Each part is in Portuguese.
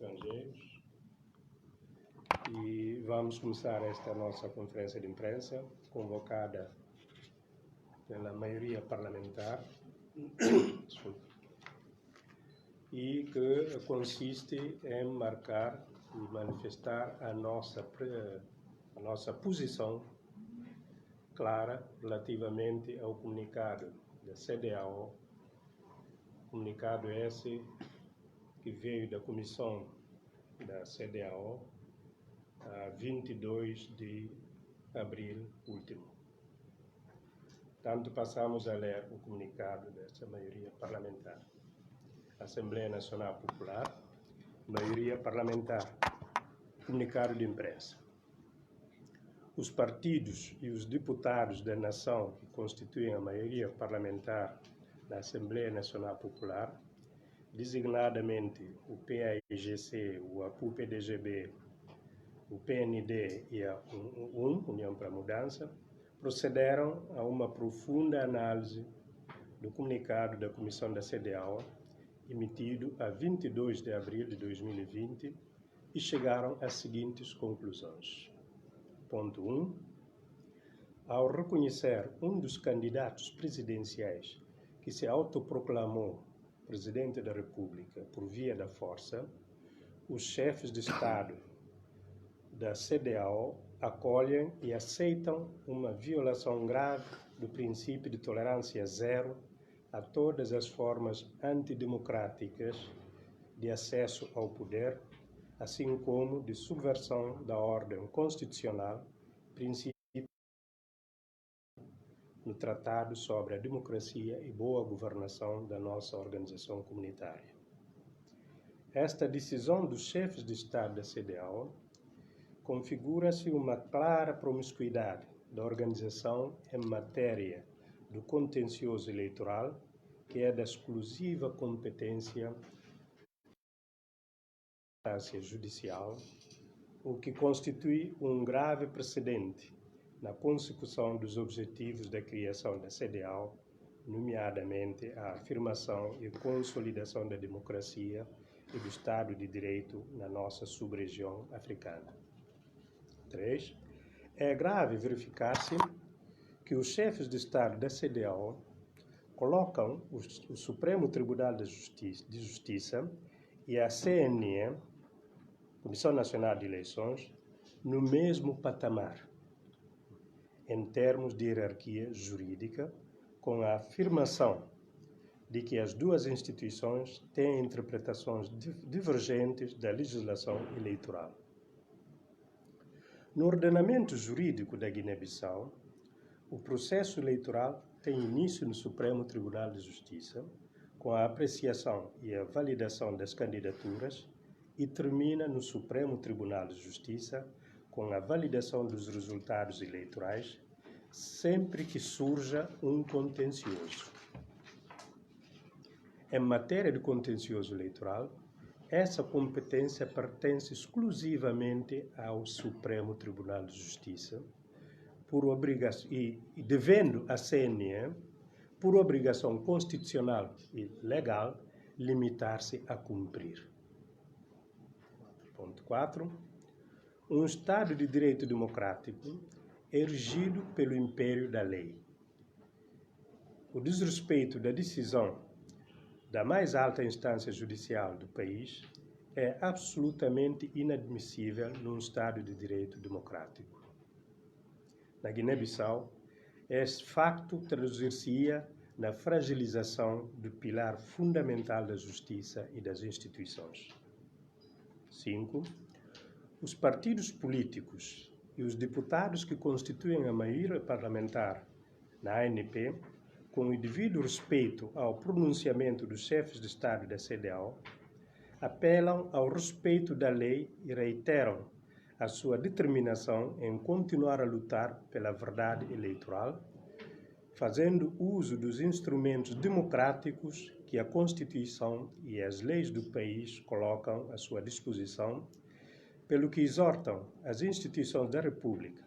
estrangeiros, e vamos começar esta nossa conferência de imprensa, convocada pela maioria parlamentar, e que consiste em marcar e manifestar a nossa posição clara relativamente ao comunicado da CEDEAO, comunicado esse que veio da comissão da CEDEAO a 22 de abril último. Tanto passamos a ler o comunicado dessa maioria parlamentar. Assembleia Nacional Popular, maioria parlamentar, comunicado de imprensa. Os partidos e os deputados da nação que constituem a maioria parlamentar da Assembleia Nacional Popular, designadamente o PAIGC, o APU-PDGB, o PND e a União para a Mudança, procederam a uma profunda análise do comunicado da Comissão da CEDEAO, emitido a 22 de abril de 2020, e chegaram às seguintes conclusões. Ponto 1. Ao reconhecer um dos candidatos presidenciais que se autoproclamou Presidente da República por via da força, os chefes de Estado da CEDEAO acolhem e aceitam uma violação grave do princípio de tolerância zero a todas as formas antidemocráticas de acesso ao poder, assim como de subversão da ordem constitucional, princípio no Tratado sobre a Democracia e Boa Governação da nossa organização comunitária. Esta decisão dos chefes de Estado da CEDEAO configura-se uma clara promiscuidade da organização em matéria do contencioso eleitoral, que é da exclusiva competência da instância judicial, o que constitui um grave precedente na consecução dos objetivos da criação da CEDEAO, nomeadamente a afirmação e consolidação da democracia e do Estado de Direito na nossa sub-região africana. 3. É grave verificar-se que os chefes de Estado da CEDEAO colocam o Supremo Tribunal de Justiça e a CNE, Comissão Nacional de Eleições, no mesmo patamar, em termos de hierarquia jurídica, com a afirmação de que as duas instituições têm interpretações divergentes da legislação eleitoral. No ordenamento jurídico da Guiné-Bissau, o processo eleitoral tem início no Supremo Tribunal de Justiça, com a apreciação e a validação das candidaturas, e termina no Supremo Tribunal de Justiça, com a validação dos resultados eleitorais, sempre que surja um contencioso. Em matéria de contencioso eleitoral, essa competência pertence exclusivamente ao Supremo Tribunal de Justiça, por obrigação, e devendo a CNE, por obrigação constitucional e legal, limitar-se a cumprir. Ponto 4. Um Estado de direito democrático é regido pelo império da lei. O desrespeito da decisão da mais alta instância judicial do país é absolutamente inadmissível num Estado de direito democrático. Na Guiné-Bissau, este facto traduzir-se-ia na fragilização do pilar fundamental da justiça e das instituições. 5. Os partidos políticos e os deputados que constituem a maioria parlamentar na ANP, com o devido respeito ao pronunciamento dos chefes de Estado da CEDEAO, apelam ao respeito da lei e reiteram a sua determinação em continuar a lutar pela verdade eleitoral, fazendo uso dos instrumentos democráticos que a Constituição e as leis do país colocam à sua disposição, pelo que exortam as instituições da República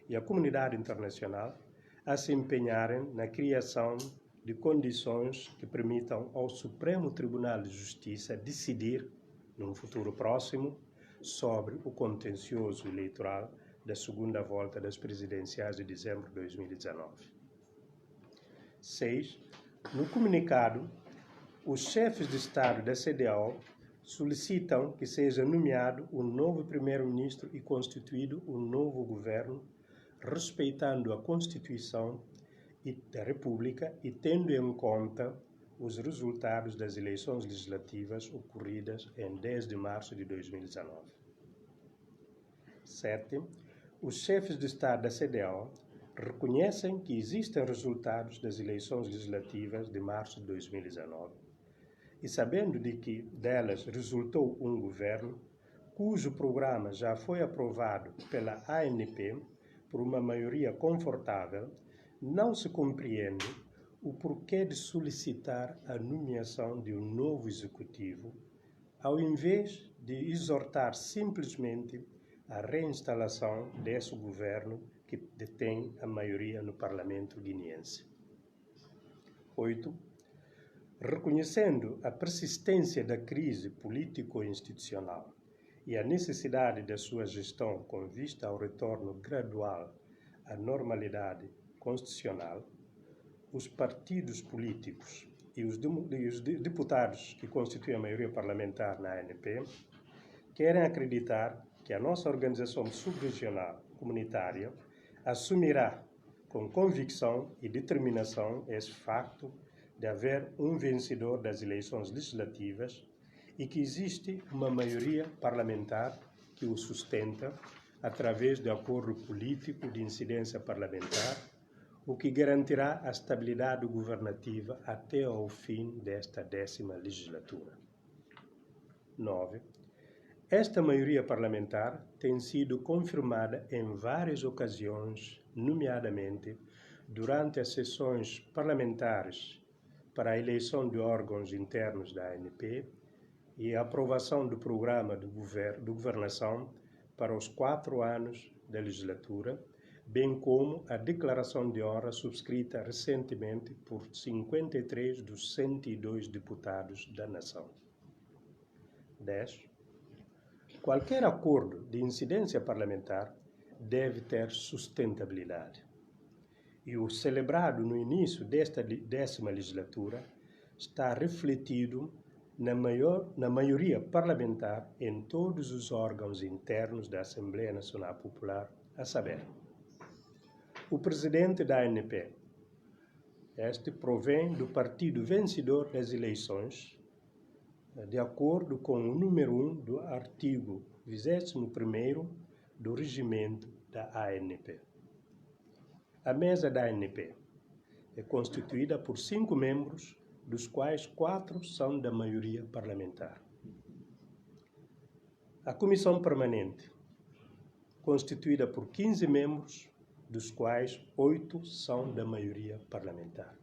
e a comunidade internacional a se empenharem na criação de condições que permitam ao Supremo Tribunal de Justiça decidir num futuro próximo, sobre o contencioso eleitoral da segunda volta das presidenciais de dezembro de 2019. 6. No comunicado, os chefes de Estado da CEDEAO solicitam que seja nomeado um novo primeiro-ministro e constituído um novo governo, respeitando a Constituição da República e tendo em conta os resultados das eleições legislativas ocorridas em 10 de março de 2019. 7. Os chefes de Estado da CEDEAO reconhecem que existem resultados das eleições legislativas de março de 2019 e, sabendo de que delas resultou um governo cujo programa já foi aprovado pela ANP por uma maioria confortável, não se compreende o porquê de solicitar a nomeação de um novo executivo, ao invés de exortar simplesmente a reinstalação desse governo que detém a maioria no parlamento guineense. 8. Reconhecendo a persistência da crise político-institucional e a necessidade da sua gestão com vista ao retorno gradual à normalidade constitucional, os partidos políticos e os deputados que constituem a maioria parlamentar na ANP querem acreditar que a nossa organização subregional comunitária assumirá com convicção e determinação esse facto de haver um vencedor das eleições legislativas e que existe uma maioria parlamentar que o sustenta através de acordo político de incidência parlamentar, o que garantirá a estabilidade governativa até ao fim desta 10ª legislatura. 9. Esta maioria parlamentar tem sido confirmada em várias ocasiões, nomeadamente durante as sessões parlamentares para a eleição de órgãos internos da ANP e a aprovação do programa de governação para os 4 anos da legislatura, bem como a declaração de honra subscrita recentemente por 53 dos 102 deputados da nação. 10. Qualquer acordo de incidência parlamentar deve ter sustentabilidade. E o celebrado no início desta 10ª legislatura está refletido na maioria parlamentar em todos os órgãos internos da Assembleia Nacional Popular, a saber, o presidente da ANP. Este provém do partido vencedor das eleições, de acordo com o número 1 do artigo 21º do regimento da ANP. A mesa da ANP é constituída por 5 membros, dos quais 4 são da maioria parlamentar. A Comissão Permanente, constituída por 15 membros, dos quais 8 são da maioria parlamentar.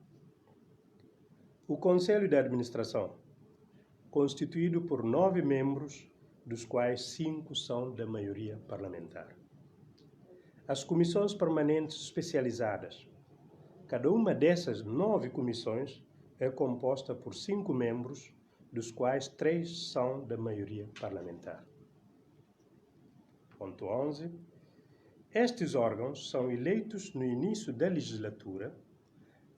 O Conselho de Administração, constituído por 9 membros, dos quais 5 são da maioria parlamentar. As comissões permanentes especializadas. Cada uma dessas 9 comissões é composta por 5 membros, dos quais 3 são da maioria parlamentar. Ponto 11. Estes órgãos são eleitos no início da legislatura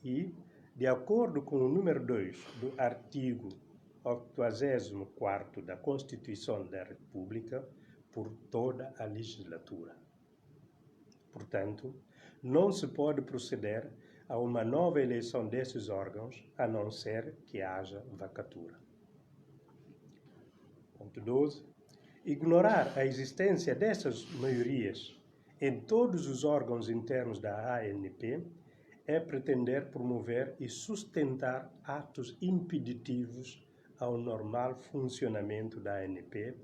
e, de acordo com o número 2 do artigo 84º da Constituição da República, por toda a legislatura. Portanto, não se pode proceder a uma nova eleição desses órgãos, a não ser que haja vacatura. Ponto 12. Ignorar a existência dessas maiorias em todos os órgãos internos da ANP é pretender promover e sustentar atos impeditivos ao normal funcionamento da ANP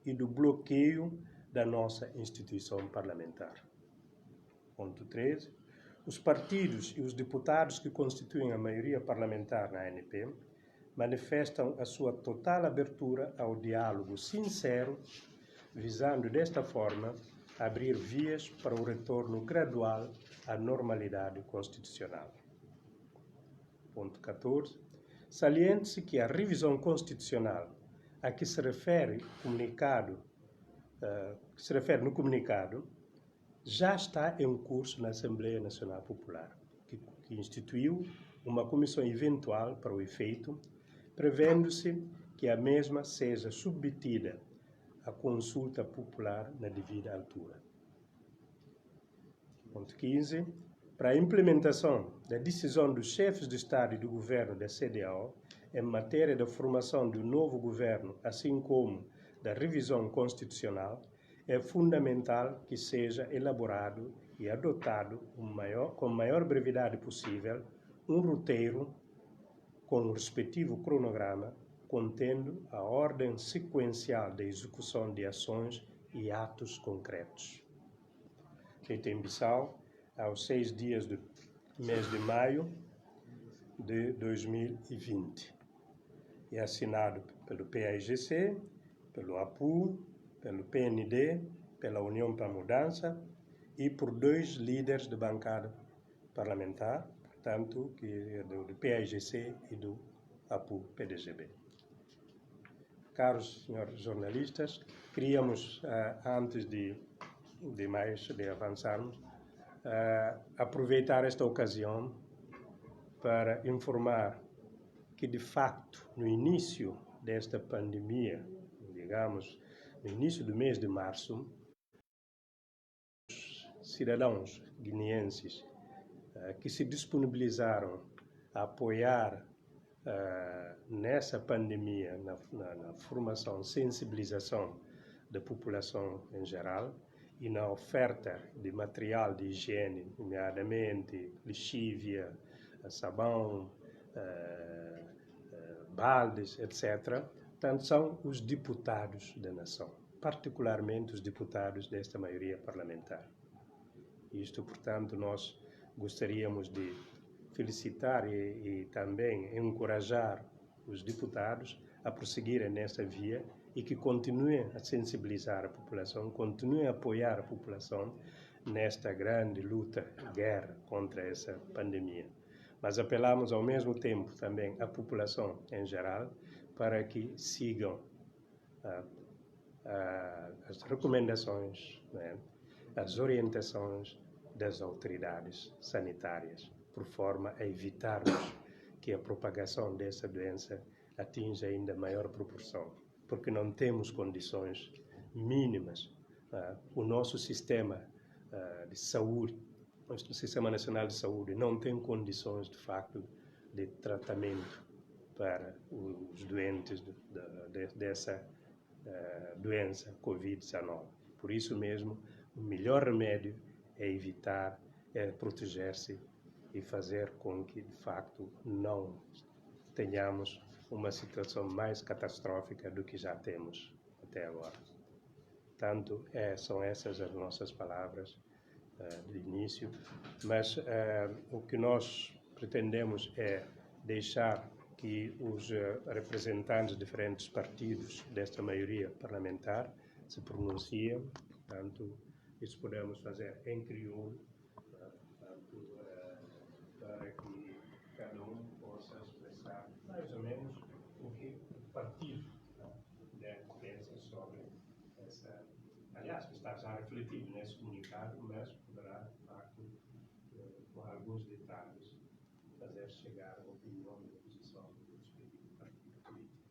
e do bloqueio da nossa instituição parlamentar. Ponto 13. Os partidos e os deputados que constituem a maioria parlamentar na ANP manifestam a sua total abertura ao diálogo sincero, visando desta forma abrir vias para o retorno gradual à normalidade constitucional. Ponto 14. Saliente-se que a revisão constitucional, a que se refere no comunicado, já está em curso na Assembleia Nacional Popular, que instituiu uma comissão eventual para o efeito, prevendo-se que a mesma seja submetida à consulta popular na devida altura. Ponto 15. Para a implementação da decisão dos chefes de Estado e do Governo da CEDEAO em matéria da formação do novo governo, assim como da revisão constitucional, é fundamental que seja elaborado e adotado com maior brevidade possível um roteiro com o respectivo cronograma contendo a ordem sequencial da execução de ações e atos concretos. Feito em Bissau, aos 6 dias do mês de maio de 2020. É assinado pelo PAIGC, pelo APU, pelo PND, pela União para a Mudança e por 2 líderes de bancada parlamentar, portanto, que é do PAIGC e do APU-PDGB. Caros senhores jornalistas, queríamos, antes de avançarmos, aproveitar esta ocasião para informar que, de facto, no início desta pandemia, digamos, no início do mês de março, os cidadãos guineenses que se disponibilizaram a apoiar nessa pandemia, na formação, sensibilização da população em geral e na oferta de material de higiene, nomeadamente lexívia, sabão, baldes, etc., portanto, são os deputados da nação, particularmente os deputados desta maioria parlamentar. Isto, portanto, nós gostaríamos de felicitar e também encorajar os deputados a prosseguirem nesta via e que continuem a sensibilizar a população, continuem a apoiar a população nesta grande luta, guerra contra essa pandemia. Mas apelamos ao mesmo tempo também à população em geral para que sigam as recomendações, né, as orientações das autoridades sanitárias, por forma a evitarmos que a propagação dessa doença atinja ainda maior proporção, porque não temos condições mínimas. O nosso sistema de saúde, o Sistema Nacional de Saúde, não tem condições, de facto, de tratamento para os doentes dessa doença Covid-19. Por isso mesmo, o melhor remédio é evitar, é proteger-se e fazer com que, de facto, não tenhamos uma situação mais catastrófica do que já temos até agora. Portanto, são essas as nossas palavras de início, mas o que nós pretendemos é deixar que os representantes de diferentes partidos desta maioria parlamentar se pronunciem, portanto, isso podemos fazer em crioulo, para que cada um possa expressar mais ou menos o que o partido pensa sobre essa. Aliás, que está já refletido nesse comunicado, mas poderá, de facto, com alguns detalhes, fazer chegar a opinião e a posição do respectivo partido político.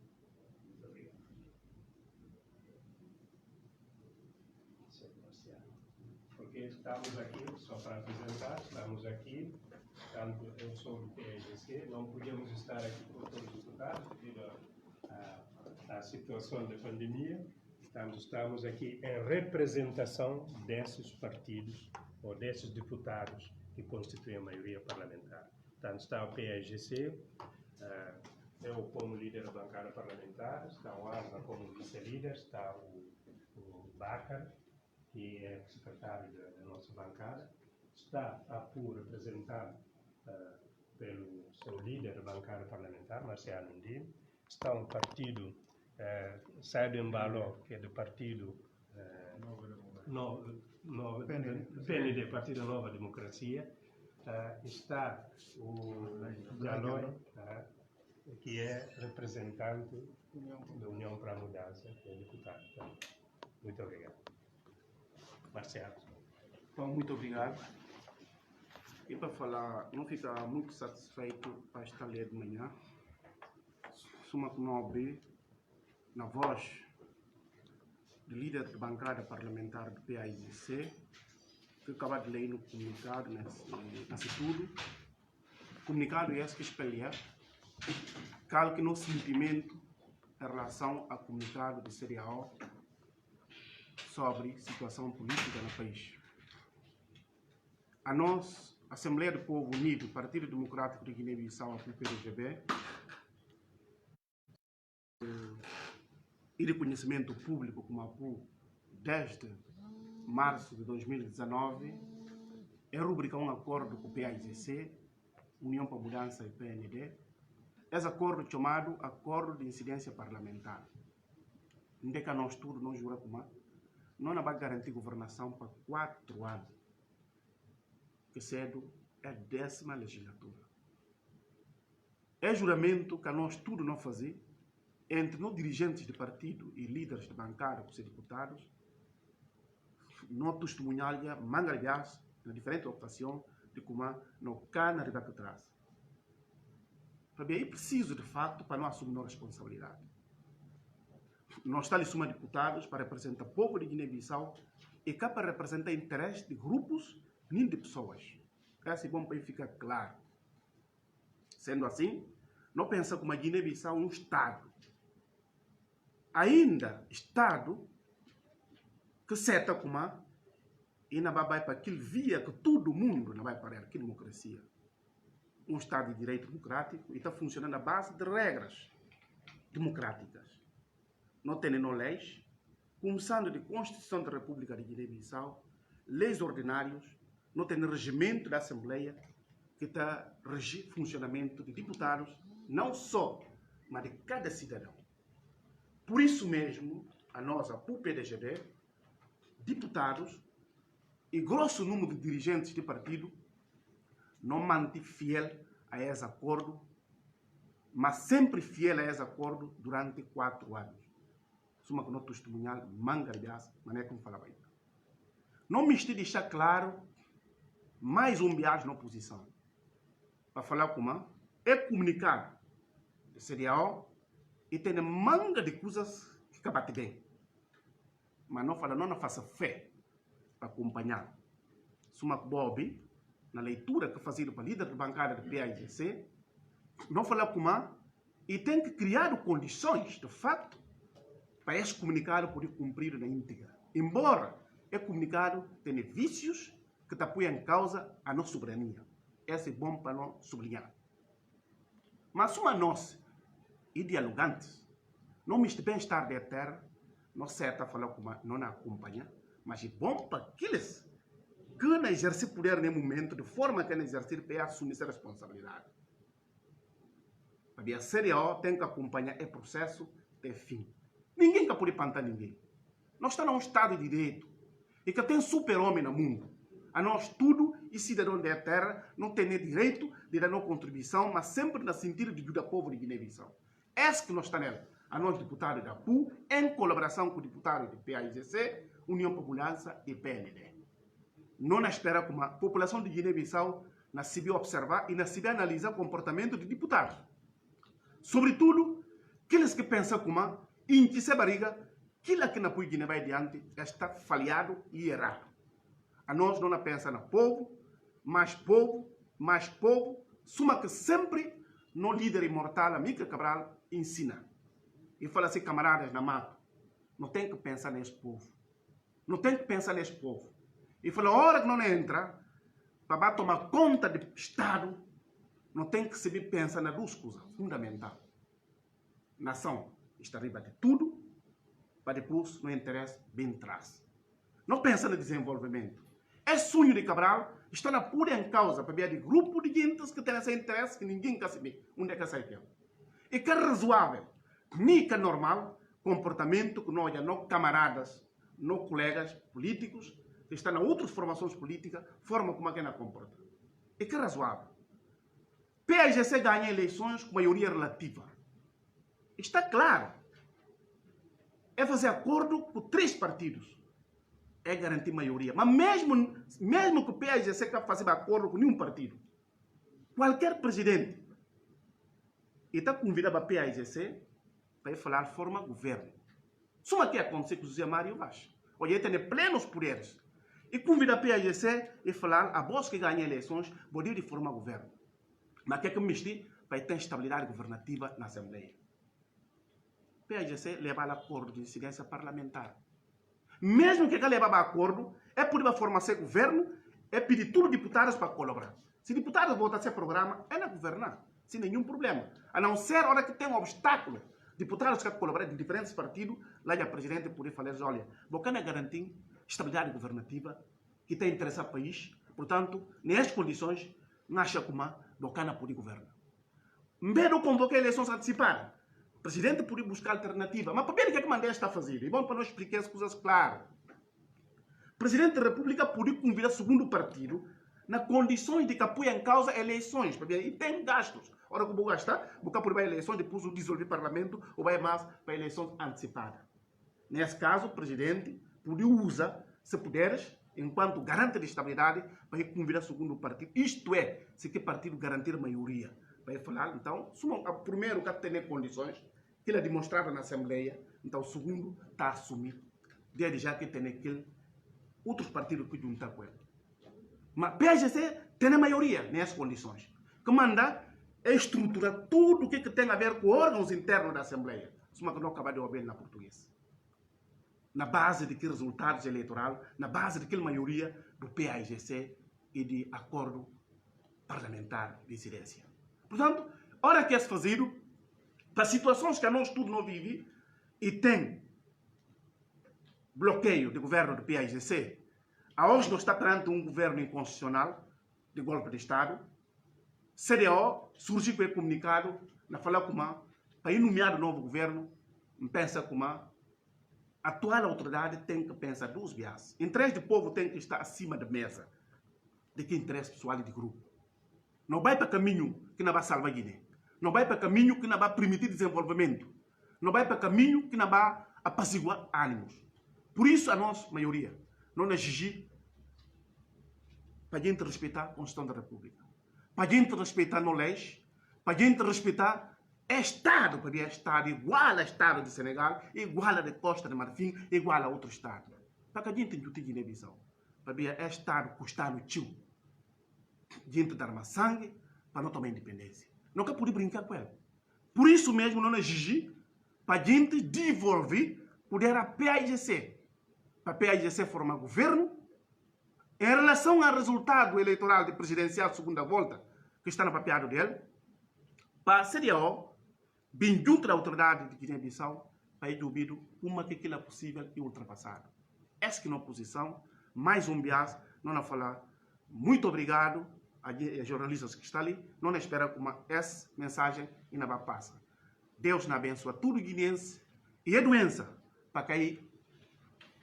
Muito obrigado. Porque estamos aqui, só para apresentar, estamos aqui, tanto eu sou do PAIGC, não podíamos estar aqui com todos os deputados devido à situação da pandemia. Portanto, estamos aqui em representação desses partidos ou desses deputados que constituem a maioria parlamentar. Portanto, está o PAIGC, eu como líder da bancada parlamentar, está o Asma como vice-líder, está o Bacar, que é secretário da nossa bancada, está a APU representado pelo seu líder da bancada parlamentar, Marciano Ndine, está um partido Saio Embalo, que é do partido PND, Partido Nova Democracia, está o Jaloi, que é representante da União para a Mudança, que é deputado. Muito obrigado. Marcelo. Bom, muito obrigado. E para falar, não fica muito satisfeito para esta ler de manhã. Suma que não abrir na voz do líder de bancada parlamentar do PAIGC, que acaba de ler no comunicado, nesse tudo. O comunicado é esse que espelha calque no sentimento em relação ao comunicado do CDAO sobre situação política no país. A nós, Assembleia do Povo Unido, Partido Democrático de Guiné-Bissau, a PDGB, e de conhecimento público como a PU, desde março de 2019, é rubrica um acordo com o PAIGC, União para a Mudança e PND, esse acordo chamado Acordo de Incidência Parlamentar. Onde é que nós tudo não jura como não vai garantir governação para 4 anos, que cedo é a 10ª legislatura. É juramento que nós tudo não fazer entre nós dirigentes de partido e líderes de bancada, por ser deputados, não testemunharia mangalhas na diferente ocasião de como não cana de que traz. É preciso, de fato, para não assumir a responsabilidade. Nós estamos suma deputados para representar o povo de Guiné-Bissau e cá para representar interesses de grupos nem de pessoas. Esse é bom para ficar claro. Sendo assim, não pensa como a Guiné-Bissau é um Estado. Ainda Estado que seta como e não vai para aquele via que todo mundo não vai para a democracia. Um Estado de direito democrático e está funcionando à base de regras democráticas. Não tem leis, começando de Constituição da República de Guiné-Bissau, leis ordinárias, não tem regimento da Assembleia que está a regir o funcionamento de deputados, não só, mas de cada cidadão. Por isso mesmo, a nossa PDGB, deputados e grosso número de dirigentes de partido não mantém fiel a esse acordo, mas sempre fiel a esse acordo durante 4 anos. Suma que não testemunhal, manga, aliás, mas não é como falava aí. Não me estou deixar claro mais um viagem na oposição. Para falar como é comunicado do CDAO e tem manga de coisas que acabam bem. Mas não fala, não faça fé para acompanhar. Suma que Bob, na leitura que fazia para líder de bancada do PAIGC, não fala como e tem que criar condições, de fato, para esse comunicado poder cumprir na íntegra. Embora é comunicado tenha vícios que te apoiam em causa a nossa soberania. Esse é bom para não sublinhar. Mas uma nós, e dialogantes, não me bem-estar da terra, não certa falar como não acompanha, mas é bom para aqueles que não exercem poder no momento, de forma que não exercer para assumir essa responsabilidade. Para a CDAO tem que acompanhar o processo até fim. Ninguém que pode pantar ninguém. Nós estamos num Estado de Direito e que tem super-homem no mundo. A nós tudo e cidadão da terra não tem direito de dar uma contribuição, mas sempre no sentido de ajudar o povo de Guiné-Bissau. Esse que nós estamos nela. A nós deputados da PU, em colaboração com o deputado do PAIGC, União para a Mudança e PND. Não na espera como a população de Guiné-Bissau nasceu observar e nasceu analisar o comportamento de deputados. Sobretudo, aqueles que pensam como em que se barriga, aquilo que na Guiné vai adiante está falhado e errado. A nós não pensa no povo, mais povo, suma que sempre no líder imortal, Amílcar Cabral, ensina. E fala assim, camaradas na mata, não tem que pensar nesse povo. Não tem que pensar nesse povo. E fala, a hora que não entra, para tomar conta do Estado, não tem que saber pensar nas 2 coisas fundamentais. Nação está arriba de tudo, para depois não interessa bem atrás. Não pensa no desenvolvimento. Esse sonho de Cabral está na pura em causa para ver de grupo de gente que tem esse interesse que ninguém quer saber onde é que sai aquilo. E que é razoável, nem que é normal, comportamento que nós, não camaradas, não colegas políticos, que estão em outras formações políticas, forma como é que não comporta. E que é razoável. PAIGC ganha eleições com maioria relativa. Está claro. É fazer acordo com 3 partidos. É garantir maioria. Mas mesmo que o PAIGC quer fazer acordo com nenhum partido, qualquer presidente está convidado para a PAIGC para ir falar forma governo. Só que acontece com o José Mário Vaz. Hoje ele tem plenos poderes. E convida a PAIGC e falar a voz que ganha eleições, pode de forma governo. Mas o que é que me diz? Para ter estabilidade governativa na Assembleia. PAIGC leva a acordo de incidência parlamentar. Mesmo que ele leva a acordo, é por uma forma ser governo, é pedir todos os deputados para colaborar. Se deputados votam a ser programa, é na governar, sem nenhum problema. A não ser a hora que tem um obstáculo, deputados que colaboram de diferentes partidos, lá a presidente poder falar, olha, vou garantir estabilidade governativa, que tem interesse ao país, portanto, nestas condições, não acha como Bocana poder governar. Em vez de convocar eleições antecipadas, o presidente podia buscar alternativa. Mas primeiro, o que é que Mandela está a fazer? É bom para nós explicar as coisas claras. O presidente da República podia convidar o segundo partido nas condições de que apoia em causa eleições. E tem gastos. Ora, que eu vou gastar, vou para eleições, depois eu dissolver o parlamento, ou vai mais para eleições antecipadas. Nesse caso, o presidente podia usar, se puderes, enquanto garante de estabilidade, para convidar o segundo partido. Isto é, se que partido garantir maioria. Para falar, então, o primeiro que tem condições, que ele é demonstrado na Assembleia, então o segundo está a assumir, desde já que tem aquele outros partidos que juntam com ele. Mas PAIGC tem a maioria nessas condições, que manda estruturar tudo o que tem a ver com órgãos internos da Assembleia. Isso é que não acaba de ouvir na português. Na base de que resultados eleitorais, na base de que maioria do PAIGC e de acordo parlamentar de incidência. Portanto, hora que é fazido, para situações que nós tudo não vivemos e tem bloqueio do governo do PAIGC, hoje nós está perante um governo inconstitucional de golpe de Estado, CDO surgiu com comunicado, na fala como para ir nomear o novo governo, pensa como a atual autoridade tem que pensar 2 vezes. Interesse do povo tem que estar acima da mesa de que interesse pessoal e de grupo. Não vai para caminho que não vai salvar a Guiné. Não vai para caminho que não vai permitir desenvolvimento. Não vai para caminho que não vai apaziguar ânimos. Por isso, a nossa maioria não exige para a gente respeitar a Constituição da República. Para a gente respeitar as leis. Para a gente respeitar o Estado. Para o Estado igual ao Estado de Senegal, igual ao de Costa de Marfim, igual a outro Estado. Para que a gente não tenha Guiné-Bissau. Para o Estado custar no tio. Gente dar mais sangue para não tomar independência. Nunca pude brincar com ela. Por isso mesmo não exigir para a gente devolver poder a PAIGC. Para a PAIGC formar governo em relação ao resultado eleitoral de presidencial de segunda volta que está no papiado dele, para a CDAO, bem junto da autoridade de Guiné-Bissau, para ir duvido uma que aquilo é possível e ultrapassado. Essa que na oposição, mais um bias, não a falar. Muito obrigado a jornalistas que estão ali. Não espera como essa mensagem e não vai passar. Deus na abençoa tudo guineense e a doença para cair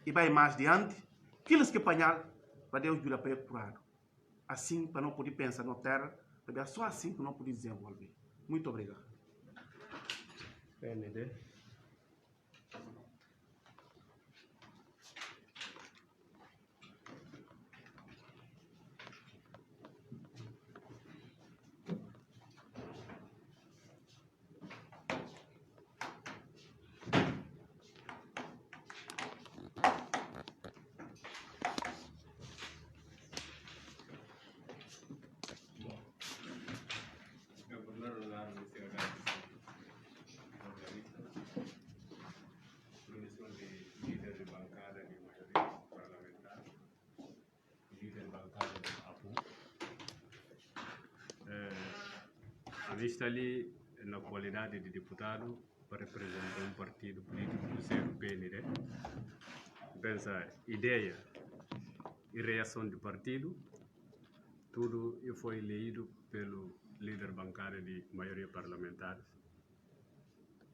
e vai mais adiante. Aqueles que apanhar, para Deus ajuda para ir curado. Assim, para não poder pensar na terra, é só assim que não poder desenvolver. Muito obrigado. PND. Está ali na qualidade de deputado para representar um partido político do ser o PND. Pensa, ideia e reação do partido, tudo foi lido pelo líder bancário de maioria parlamentar.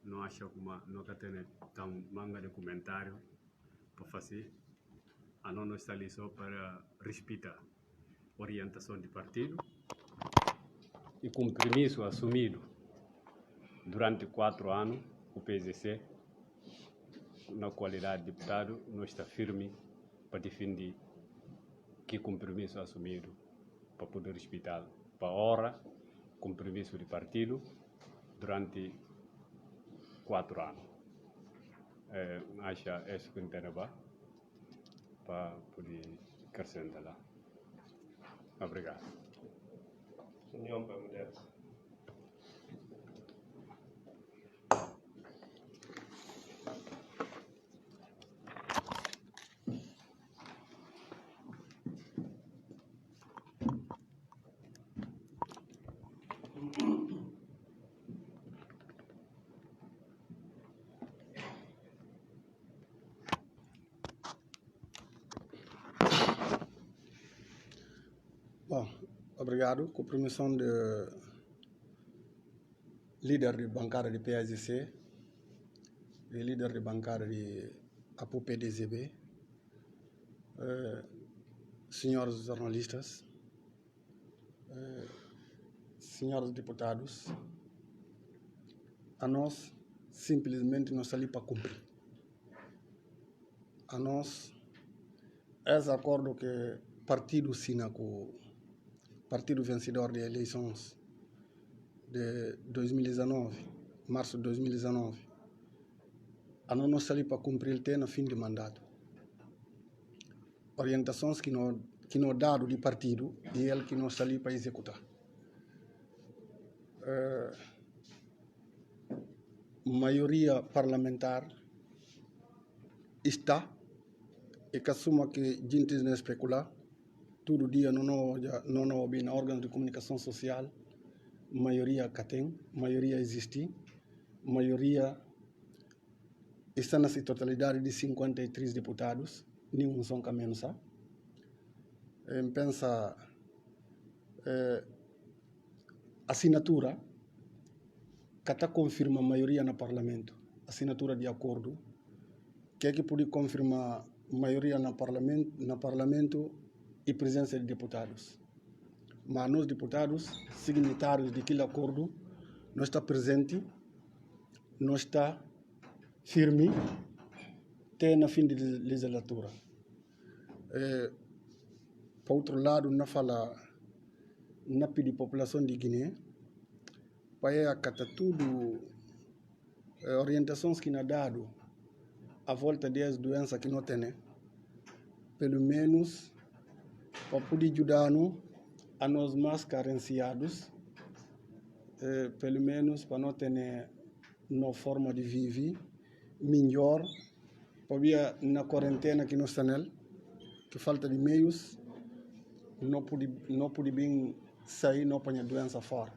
Não acho que nunca tem tão manga de comentário para fazer. A não está ali só para respeitar a orientação do partido e compromisso assumido durante 4 anos, o PSDC, na qualidade de deputado, nós está firme para defender que compromisso assumido para poder respeitar para a hora, compromisso de partido durante 4 anos. Acho que é isso que eu tenho para poder acrescentar lá. Obrigado. Senhor Pamudet. Bom, obrigado. Com a permissão de líder de bancada de PSDC e líder de bancada de APO-PDZB, senhores jornalistas, senhores deputados, a nós simplesmente não está ali para cumprir. A nós, esse acordo que o partido assina com o partido vencedor de eleições de 2019, março de 2019, a nós não está ali para cumprir até no fim de mandato. Orientações que não dado de partido e ele que não está ali para executar. Maioria parlamentar está e que assuma que gente não especular, todo dia não ouve na órgãos de comunicação social, maioria que tem, maioria existe, maioria está na totalidade de 53 deputados, nenhum são caminhos. Pensa assinatura que está confirma a maioria no parlamento, assinatura de acordo, que é que pode confirmar maioria no parlamento e presença de deputados. Mas nós, deputados, signatários daquele acordo, não está presente, não está firme até no fim da legislatura. Por outro lado, não fala, não pede população de Guiné, para acatar tudo, orientações que não dado à volta das doenças que não tem, pelo menos para poder ajudar-nos a nós mais carenciados, pelo menos para não ter uma forma de viver melhor, para ver na quarentena que nós estamos, que falta de meios, não pode bem sair, não apanhar doença fora.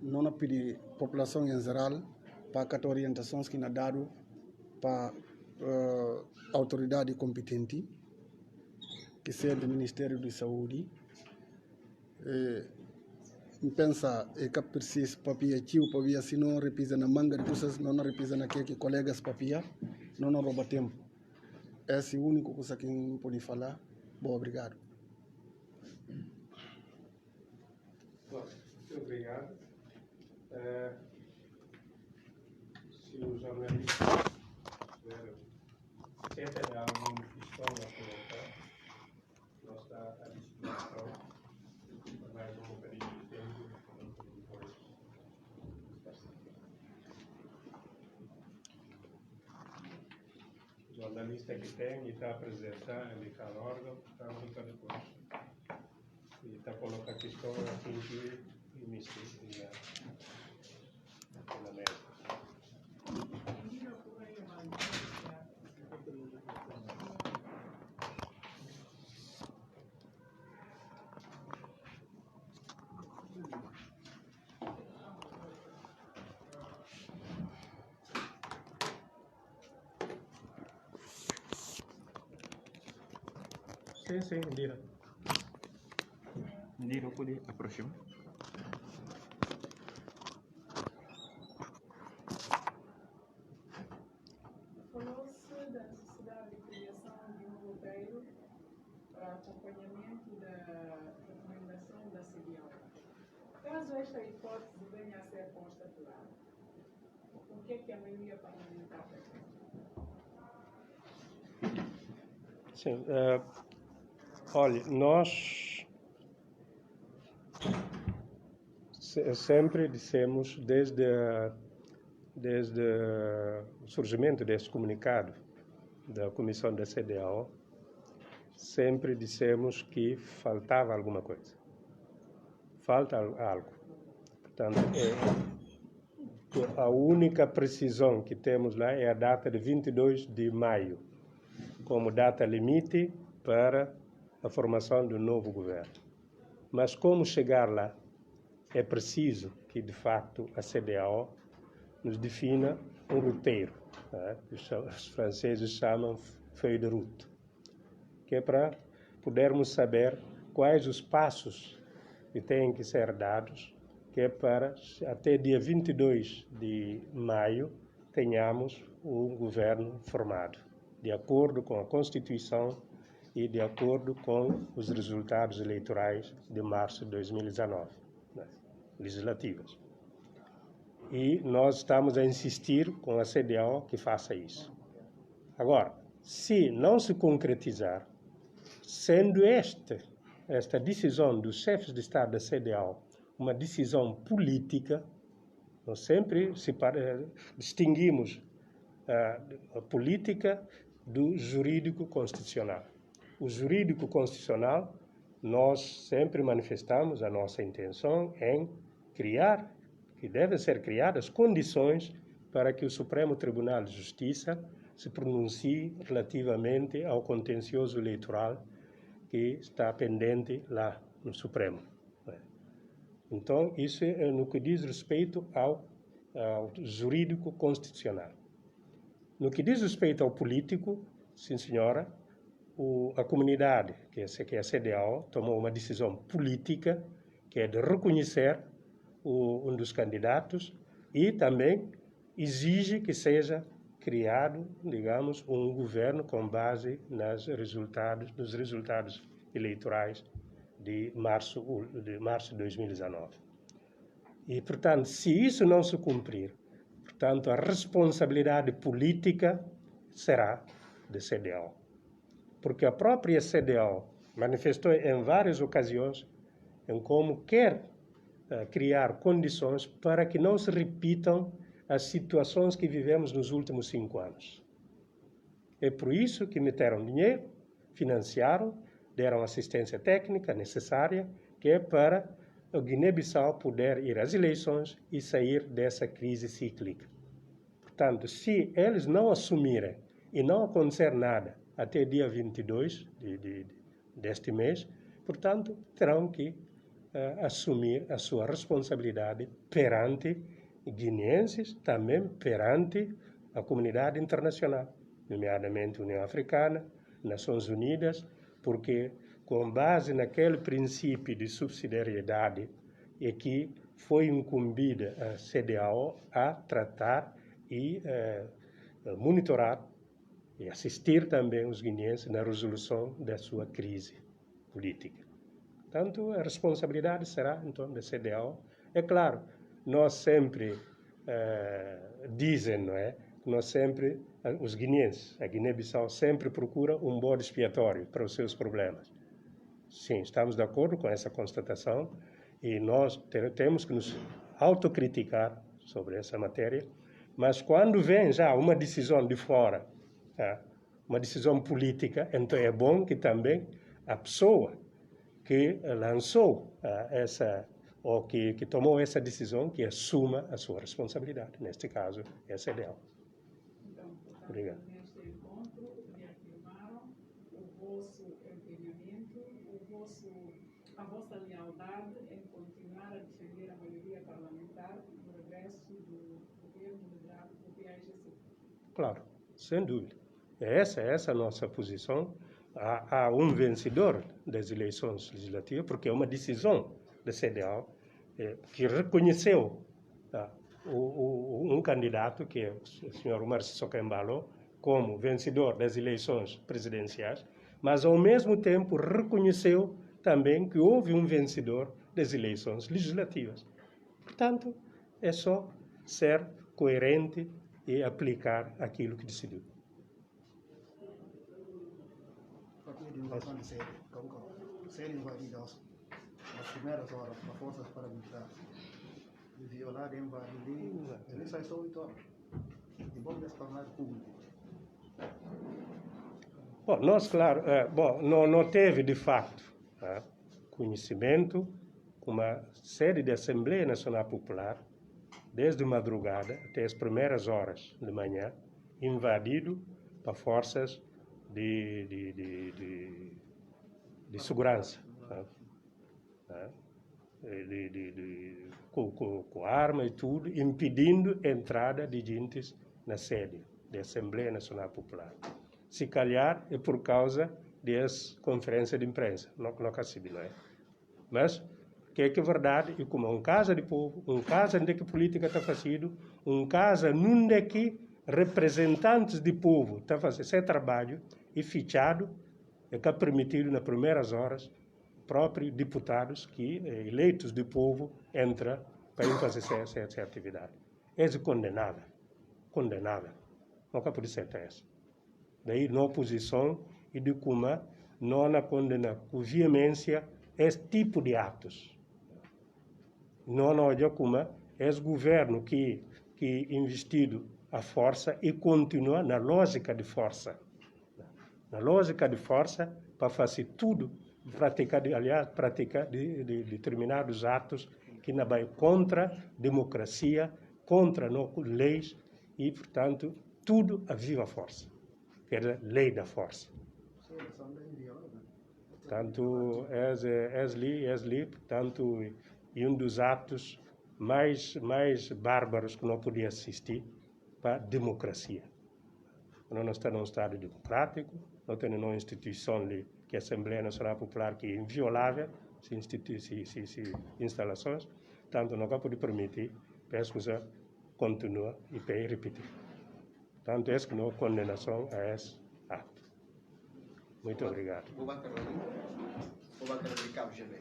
Não pedir população em geral para acatar orientações que não dado para a autoridade competente, que seja do Ministério da Saúde. Pensa que precisa papia tio para ver se não repisa na manga de coisas, não repisa naquele que colegas papia, não rouba tempo. Essa é a única coisa que eu pode falar. Bom, obrigado. Muito obrigado. Se os jornalistas tiverem alguma questão a colocar, nós está à disposição para mais um bocadinho de tempo. O jornalista que tem e está a apresentar em cada órgão, está muito depois. E está a colocar a questão a atingir e mistério na mesa. Sim, Indira. Indira, pode aproximar? Falou-se da necessidade de criação de um roteiro para acompanhamento da recomendação da CDAO. Caso esta hipótese venha a ser constatada, o que é que a maioria parlamentar pretende? Sim, olha, nós sempre dissemos, desde o surgimento deste comunicado da Comissão da CEDEAO, sempre dissemos que faltava alguma coisa. Falta algo. Portanto, a única precisão que temos lá é a data de 22 de maio, como data limite para a formação do novo governo. Mas como chegar lá, é preciso que, de facto, a CEDEAO nos defina um roteiro, né? Os franceses chamam feuille de route, que é para podermos saber quais os passos que têm que ser dados, que é para, até dia 22 de maio, tenhamos um governo formado, de acordo com a Constituição e de acordo com os resultados eleitorais de março de 2019, né, legislativas. E nós estamos a insistir com a CEDEAO que faça isso. Agora, se não se concretizar, sendo esta decisão dos chefes de Estado da CEDEAO uma decisão política, nós sempre distinguimos a política do jurídico constitucional. O jurídico constitucional, nós sempre manifestamos a nossa intenção em criar, que devem ser criadas condições para que o Supremo Tribunal de Justiça se pronuncie relativamente ao contencioso eleitoral que está pendente lá no Supremo. Então, isso é no que diz respeito ao jurídico constitucional. No que diz respeito ao político, sim senhora, a comunidade, que é a CEDEAO, tomou uma decisão política, que é de reconhecer um dos candidatos e também exige que seja criado, digamos, um governo com base nos resultados eleitorais de março de 2019. E, portanto, se isso não se cumprir, portanto, a responsabilidade política será da CEDEAO. Porque a própria CEDEAO manifestou em várias ocasiões em como quer criar condições para que não se repitam as situações que vivemos nos últimos 5 anos. É por isso que meteram dinheiro, financiaram, deram assistência técnica necessária, que é para o Guiné-Bissau poder ir às eleições e sair dessa crise cíclica. Portanto, se eles não assumirem e não acontecer nada até dia 22 deste mês, portanto, terão que assumir a sua responsabilidade perante guineenses, também perante a comunidade internacional, nomeadamente a União Africana, Nações Unidas, porque com base naquele princípio de subsidiariedade é que foi incumbida a CEDEAO a tratar e monitorar e assistir também os guineenses na resolução da sua crise política. Portanto, a responsabilidade será, então, da CEDEAO. É claro, nós sempre dizem, não é? Nós sempre, os guineenses, a Guiné-Bissau sempre procura um bode expiatório para os seus problemas. Sim, estamos de acordo com essa constatação e nós temos que nos autocriticar sobre essa matéria, mas quando vem já uma decisão de fora, uma decisão política, então é bom que também a pessoa que lançou ou que tomou essa decisão, que assuma a sua responsabilidade. Neste caso, é a CEDEAO. Então, portanto, Obrigado. neste encontro, reafirmaram o vosso empenhamento, a vossa lealdade em continuar a defender a maioria parlamentar no regresso do governo liderado por PAIGC. Claro, sem dúvida. Essa é a nossa posição. Há um vencedor das eleições legislativas, porque é uma decisão da CEDEAO que reconheceu um candidato, que é o Sr. Omar Sissoko Embalo, como vencedor das eleições presidenciais, mas ao mesmo tempo reconheceu também que houve um vencedor das eleições legislativas. Portanto, é só ser coerente e aplicar aquilo que decidiu. Ser invadidas nas primeiras horas por forças paramilitares e violar e invadir, ele sai só 8 horas. E bom tornar público. Bom, nós, claro, não teve, de facto, conhecimento, uma série de Assembleia Nacional Popular, desde madrugada até as primeiras horas de manhã, invadido por forças de segurança, com arma e tudo, impedindo a entrada de gente na sede da Assembleia Nacional Popular. Se calhar é por causa das conferências de imprensa, não sabe, não é? Mas que é verdade, e como um casa de povo, um casa onde que a política está fazendo, um casa onde que representantes do povo estão fazendo esse trabalho e fichado, é que é permitido nas primeiras horas, próprios deputados que eleitos do povo entram para fazer essa atividade. É condenável, não pode ser essa. Daí, na oposição e de como não condena com veemência esse tipo de atos. Não olha como é o governo que investido a força e continua na lógica de força. Na lógica de força para fazer tudo, praticar determinados atos que não vai contra a democracia, contra as leis e, portanto, tudo a viva força. Que é a lei da força. Portanto, portanto, e dos atos mais bárbaros que não podia assistir para a democracia. Nós estamos num Estado democrático, nós temos uma instituição que é a Assembleia Nacional Popular, que é inviolável, se instalações, tanto não pode permitir que as coisas continuem e para repetir. Tanto é que não condenação a esse ato. Muito obrigado. Boubacar Bari Cabo Javé.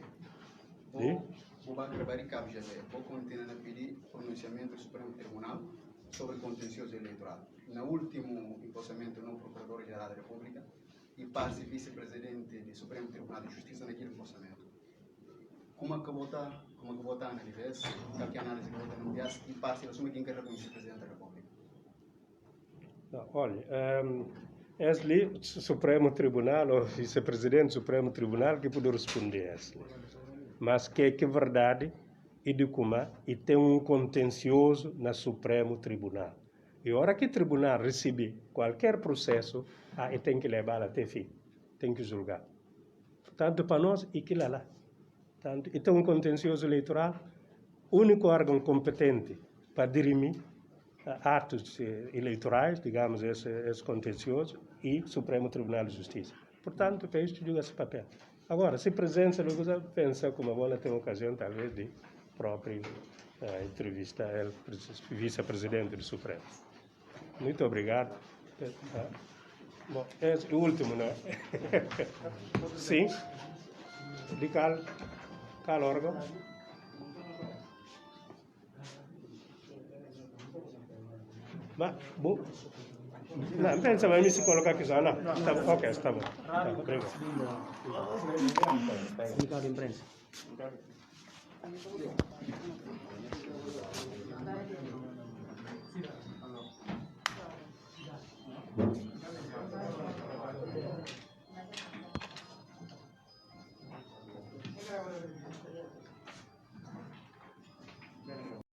Boubacar Bari Cabo Javé. Vou continuar a pedir pronunciamento do Supremo Tribunal sobre contencioso eleitoral. No último empossamento do Procurador-Geral da República e passe vice-presidente do Supremo Tribunal de Justiça naquele empossamento. Como é que votar a análise? Qual é a análise que vota no dia e passe assume quem quer reconhecer o Presidente da República? Não, olha, o Supremo Tribunal, ou vice-presidente do Supremo Tribunal, que pode responder a isso. Mas que é verdade e de como e tem um contencioso no Supremo Tribunal. E a hora que o tribunal recebe qualquer processo, ele tem que levar até fim, tem que julgar. Portanto, para nós, é aquilo lá. Portanto, e tem um contencioso eleitoral, único órgão competente para dirimir atos eleitorais, digamos, esse contencioso, e Supremo Tribunal de Justiça. Portanto, para isto, joga esse papel. Agora, se presença, pensa como a bola tem ocasião, talvez, de própria entrevista ao vice-presidente do Supremo. Muito obrigado. Bom, é o último, não é? Sim. De qual órgão? Mas, bom. Não, pensa, vai me se colocar aqui já, não. Tá, ok, está bom. Tá, obrigado. Comunicado de imprensa.